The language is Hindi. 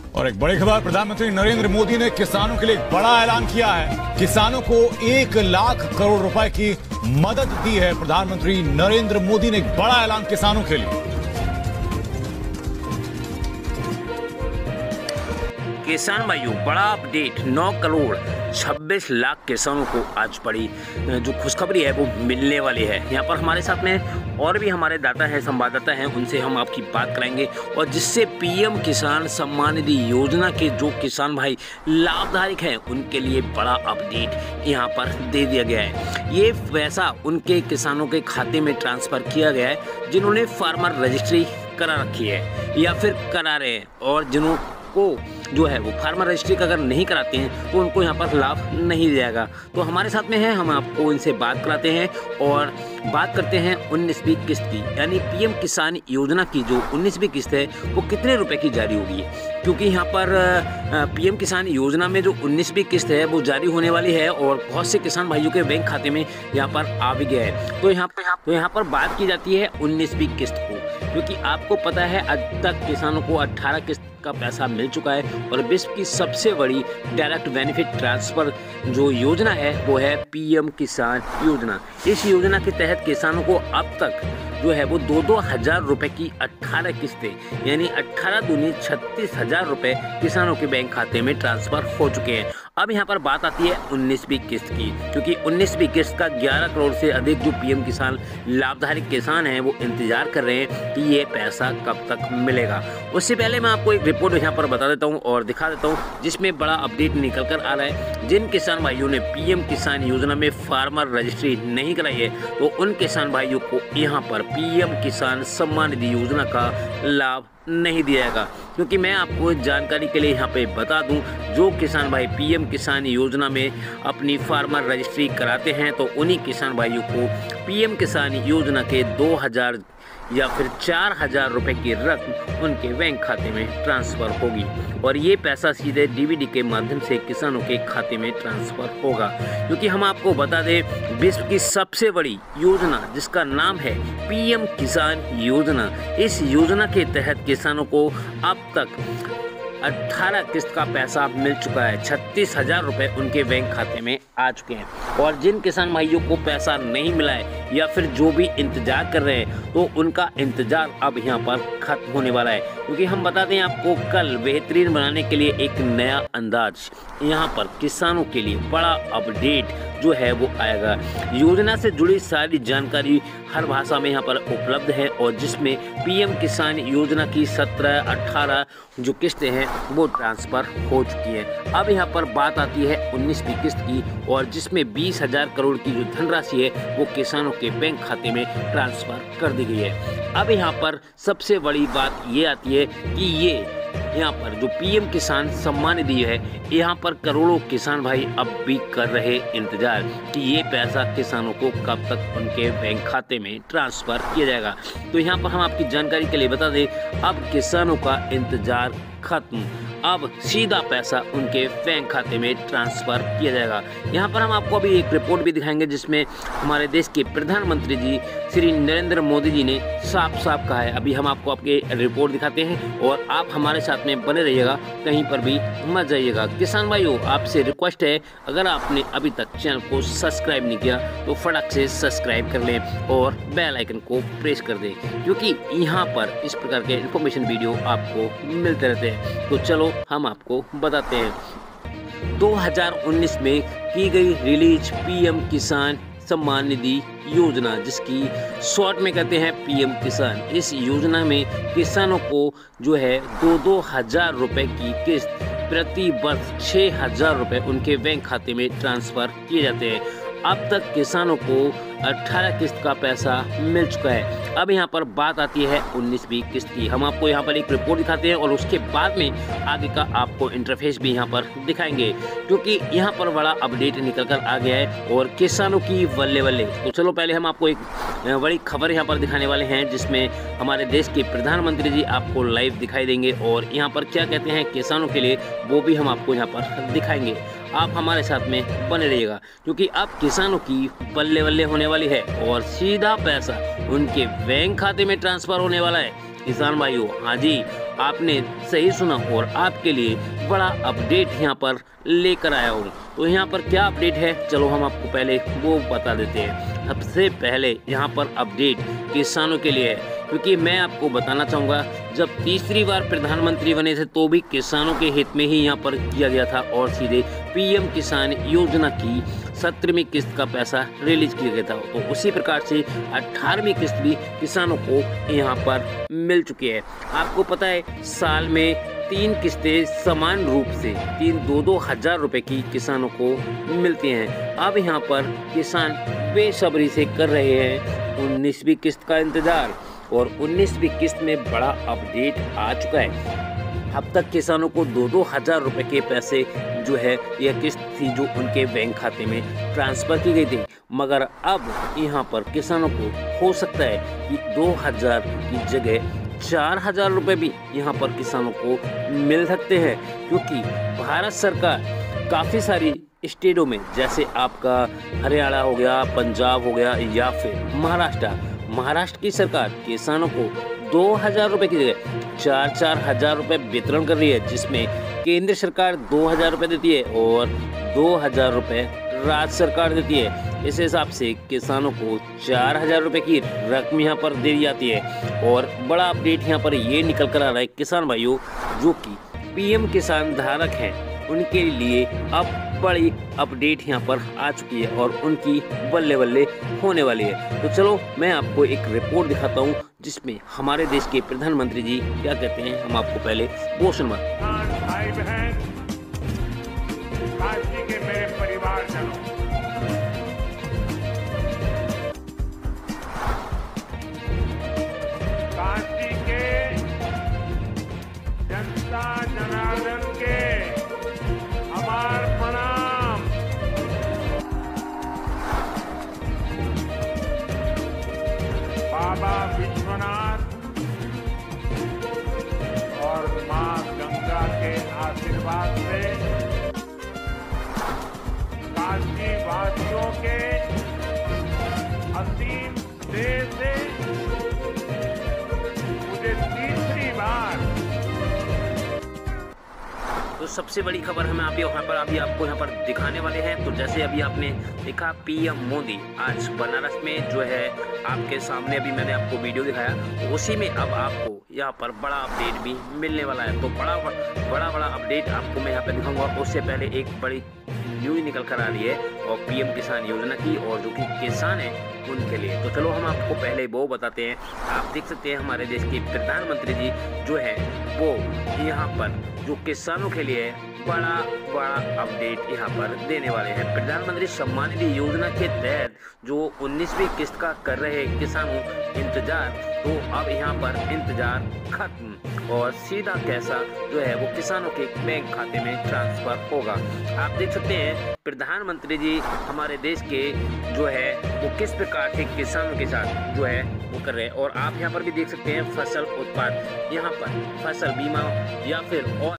और एक बड़ी खबर, प्रधानमंत्री नरेंद्र मोदी ने किसानों के लिए एक बड़ा ऐलान किया है। किसानों को 1 लाख करोड़ रुपए की मदद दी है। प्रधानमंत्री नरेंद्र मोदी ने एक बड़ा ऐलान किसानों के लिए। किसान भाइयों, बड़ा अपडेट। 9 करोड़ 26 लाख किसानों को आज बड़ी जो खुशखबरी है वो मिलने वाली है। यहाँ पर हमारे साथ में और भी हमारे दाता हैं, संवाददाता हैं, उनसे हम आपकी बात कराएंगे और जिससे पीएम किसान सम्मान निधि योजना के जो किसान भाई लाभधारक हैं उनके लिए बड़ा अपडेट यहाँ पर दे दिया गया है। ये पैसा उनके किसानों के खाते में ट्रांसफ़र किया गया है जिन्होंने फार्मर रजिस्ट्री करा रखी है या फिर करा रहे हैं, और जिन्हों को जो है वो फार्मर रजिस्ट्री अगर नहीं कराते हैं तो उनको यहाँ पर लाभ नहीं जाएगा। तो हमारे साथ में है, हम आपको इनसे बात कराते हैं और बात करते हैं 19वीं किस्त की, यानी पीएम किसान योजना की जो 19वीं किस्त है वो कितने रुपए की जारी होगी। क्योंकि यहाँ पर पीएम किसान योजना में जो 19वीं किस्त है वो जारी होने वाली है और बहुत से किसान भाइयों के बैंक खाते में यहाँ पर आ भी गया है। तो यहाँ पर बात की जाती है 19वीं किस्त को, क्योंकि आपको पता है अब तक किसानों को 18 किस्त का पैसा मिल चुका है और विश्व की सबसे बड़ी डायरेक्ट बेनिफिट ट्रांसफर जो योजना है वो है पीएम किसान योजना। इस योजना के तहत किसानों को अब तक जो है वो 2-2 हज़ार रुपए की 18 किस्तें, यानी 18 दूनी 36,000 रुपए किसानों के बैंक खाते में ट्रांसफर हो चुके हैं। अब यहाँ पर बात आती है 19वीं किस्त की, क्योंकि 19वीं किस्त का 11 करोड़ से अधिक जो पीएम किसान लाभधारक किसान हैं वो इंतजार कर रहे हैं कि ये पैसा कब तक मिलेगा। उससे पहले मैं आपको एक रिपोर्ट यहाँ पर बता देता हूँ और दिखा देता हूँ जिसमें बड़ा अपडेट निकल कर आ रहा है। जिन किसान भाइयों ने पीएम किसान योजना में फार्मर रजिस्ट्री नहीं कराई है तो उन किसान भाइयों को यहाँ पर पीएम किसान सम्मान निधि योजना का लाभ नहीं दिया जाएगा। क्योंकि मैं आपको जानकारी के लिए यहाँ पे बता दूं, जो किसान भाई पीएम किसान योजना में अपनी फार्मर रजिस्ट्री कराते हैं तो उन्हीं किसान भाइयों को पीएम किसान योजना के 2,000 या फिर 4,000 रुपए की रकम उनके बैंक खाते में ट्रांसफ़र होगी और ये पैसा सीधे डीबीडी के माध्यम से किसानों के खाते में ट्रांसफ़र होगा। क्योंकि हम आपको बता दें, विश्व की सबसे बड़ी योजना जिसका नाम है पीएम किसान योजना, इस योजना के तहत किसानों को अब तक 18 किस्त का पैसा मिल चुका है। 36,000 रुपए उनके बैंक खाते में आ चुके हैं और जिन किसान भाइयों को पैसा नहीं मिला है या फिर जो भी इंतजार कर रहे हैं तो उनका इंतजार अब यहाँ पर खत्म होने वाला है। क्योंकि हम बताते हैं आपको, कल बेहतरीन बनाने के लिए एक नया अंदाज यहाँ पर किसानों के लिए बड़ा अपडेट जो है वो आएगा। योजना से जुड़ी सारी जानकारी हर भाषा में यहाँ पर उपलब्ध है और जिसमें पीएम किसान योजना की 17-18 जो किस्तें हैं वो ट्रांसफ़र हो चुकी है। अब यहाँ पर बात आती है 19वीं किस्त की और जिसमें 20,000 करोड़ की जो धनराशि है वो किसानों के बैंक खाते में ट्रांसफ़र कर दी गई है। अब यहाँ पर सबसे बड़ी बात ये आती है कि ये यहाँ पर जो पीएम किसान सम्मान निधि है, यहाँ पर करोड़ों किसान भाई अब भी कर रहे इंतजार कि ये पैसा किसानों को कब तक उनके बैंक खाते में ट्रांसफ़र किया जाएगा। तो यहाँ पर हम आपकी जानकारी के लिए बता दें, अब किसानों का इंतजार खत्म, अब सीधा पैसा उनके बैंक खाते में ट्रांसफ़र किया जाएगा। यहाँ पर हम आपको अभी एक रिपोर्ट भी दिखाएंगे जिसमें हमारे देश के प्रधानमंत्री जी श्री नरेंद्र मोदी जी ने साफ साफ कहा है। अभी हम आपको आपके रिपोर्ट दिखाते हैं और आप हमारे साथ में बने रहिएगा, कहीं पर भी मत जाइएगा। किसान भाइयों, आपसे रिक्वेस्ट है, अगर आपने अभी तक चैनल को सब्सक्राइब नहीं किया तो फटाक से सब्सक्राइब कर लें और बेल आइकन को प्रेस कर दें, क्योंकि यहाँ पर इस प्रकार के इन्फॉर्मेशन वीडियो आपको मिलते रहते हैं। तो चलो हम आपको बताते हैं। 2019 में की गई रिलीज पीएम किसान सम्मान निधि योजना, जिसकी शॉर्ट में कहते हैं पीएम किसान। इस योजना में किसानों को जो है 2-2 हज़ार रुपए की किस्त प्रति वर्ष 6,000 रुपए उनके बैंक खाते में ट्रांसफ़र किए जाते हैं। अब तक किसानों को 18 किस्त का पैसा मिल चुका है। अब यहाँ पर बात आती है 19वीं किस्त की। हम आपको यहाँ पर एक रिपोर्ट दिखाते हैं और उसके बाद में आगे का आपको इंटरफेस भी यहाँ पर दिखाएंगे, क्योंकि यहाँ पर बड़ा अपडेट निकल कर आ गया है और किसानों की बल्ले बल्ले। तो चलो पहले हम आपको एक बड़ी खबर यहाँ पर दिखाने वाले हैं जिसमें हमारे देश के प्रधानमंत्री जी आपको लाइव दिखाई देंगे और यहाँ पर क्या कहते हैं किसानों के लिए वो भी हम आपको यहाँ पर दिखाएंगे। आप हमारे साथ में बने रहिएगा, क्योंकि अब किसानों की बल्ले बल्ले होने वाली है और सीधा पैसा उनके बैंक खाते में ट्रांसफ़र होने वाला है। किसान भाइयों, हाँ जी, आपने सही सुना और आपके लिए बड़ा अपडेट यहाँ पर लेकर आया हूँ। तो यहाँ पर क्या अपडेट है, चलो हम आपको पहले वो बता देते हैं। सबसे पहले यहाँ पर अपडेट किसानों के लिए है, क्योंकि मैं आपको बताना चाहूँगा, जब तीसरी बार प्रधानमंत्री बने थे तो भी किसानों के हित में ही यहाँ पर किया गया था और सीधे पीएम किसान योजना की 17वीं किस्त का पैसा रिलीज किया गया था। तो उसी प्रकार से 18वीं किस्त भी किसानों को यहाँ पर मिल चुकी है। आपको पता है, साल में 3 किस्तें समान रूप से 2 हज़ार रुपए की किसानों को मिलती हैं। अब यहाँ पर किसान बेसब्री से कर रहे हैं 19वीं किस्त का इंतजार, और 19वीं किस्त में बड़ा अपडेट आ चुका है। अब तक किसानों को 2 हज़ार रुपए के पैसे जो है यह किस्त थी जो उनके बैंक खाते में ट्रांसफ़र की गई थी, मगर अब यहाँ पर किसानों को हो सकता है कि 2,000 की जगह 4,000 रुपये भी यहाँ पर किसानों को मिल सकते हैं, क्योंकि भारत सरकार काफ़ी सारी स्टेटों में, जैसे आपका हरियाणा हो गया, पंजाब हो गया या फिर महाराष्ट्र की सरकार किसानों को 2,000 रुपये की जगह 4-4 हज़ार रुपये वितरण कर रही है, जिसमें केंद्र सरकार 2,000 रुपये देती है और 2,000 रुपये राज्य सरकार देती है। इस हिसाब से किसानों को 4,000 रुपये की रकम यहाँ पर दे दी जाती है। और बड़ा अपडेट यहाँ पर ये निकल कर आ रहा है किसान भाइयों, जो कि पीएम किसान धारक हैं, उनके लिए अब बड़ी अपडेट यहाँ पर आ चुकी है और उनकी बल्ले बल्ले होने वाली है। तो चलो मैं आपको एक रिपोर्ट दिखाता हूँ जिसमें हमारे देश के प्रधानमंत्री जी क्या कहते हैं, हम आपको पहले वो सुनवाते हैं। भाई बहन, काशी के मेरे परिवारजनों, काशी के जनता जनार्दन के हमार प्रणाम। बाबा विश्वनाथ और मां गंगा के आशीर्वाद से काशी वासियों के असीम स्नेह से मुझे तीसरी बार। तो सबसे बड़ी खबर हम आप यहाँ पर अभी आपको यहाँ पर दिखाने वाले हैं। तो जैसे अभी आपने देखा, पीएम मोदी आज बनारस में जो है आपके सामने, अभी मैंने आपको वीडियो दिखाया, उसी में अब आपको यहाँ पर बड़ा अपडेट भी मिलने वाला है। तो बड़ा अपडेट आपको मैं यहाँ पर दिखाऊंगा। उससे पहले एक बड़ी न्यूज़ निकल कर आ रही है और पीएम किसान योजना की, और जो कि किसान है उनके लिए। तो चलो हम आपको पहले वो बताते हैं। आप देख सकते हैं हमारे देश के प्रधानमंत्री जी जो है वो यहाँ पर जो किसानों के लिए बड़ा अपडेट यहाँ पर देने वाले हैं। प्रधानमंत्री सम्मान निधि योजना के तहत जो 19वीं किस्त का कर रहे किसानों इंतजार, तो अब यहाँ पर इंतजार खत्म और सीधा पैसा जो है वो किसानों के बैंक खाते में ट्रांसफर होगा। आप देख सकते हैं प्रधानमंत्री जी हमारे देश के जो है वो किस प्रकार से किसानों के साथ जो है वो कर रहे हैं। और आप यहाँ पर भी देख सकते हैं फसल उत्पाद, यहाँ पर फसल बीमा या फिर और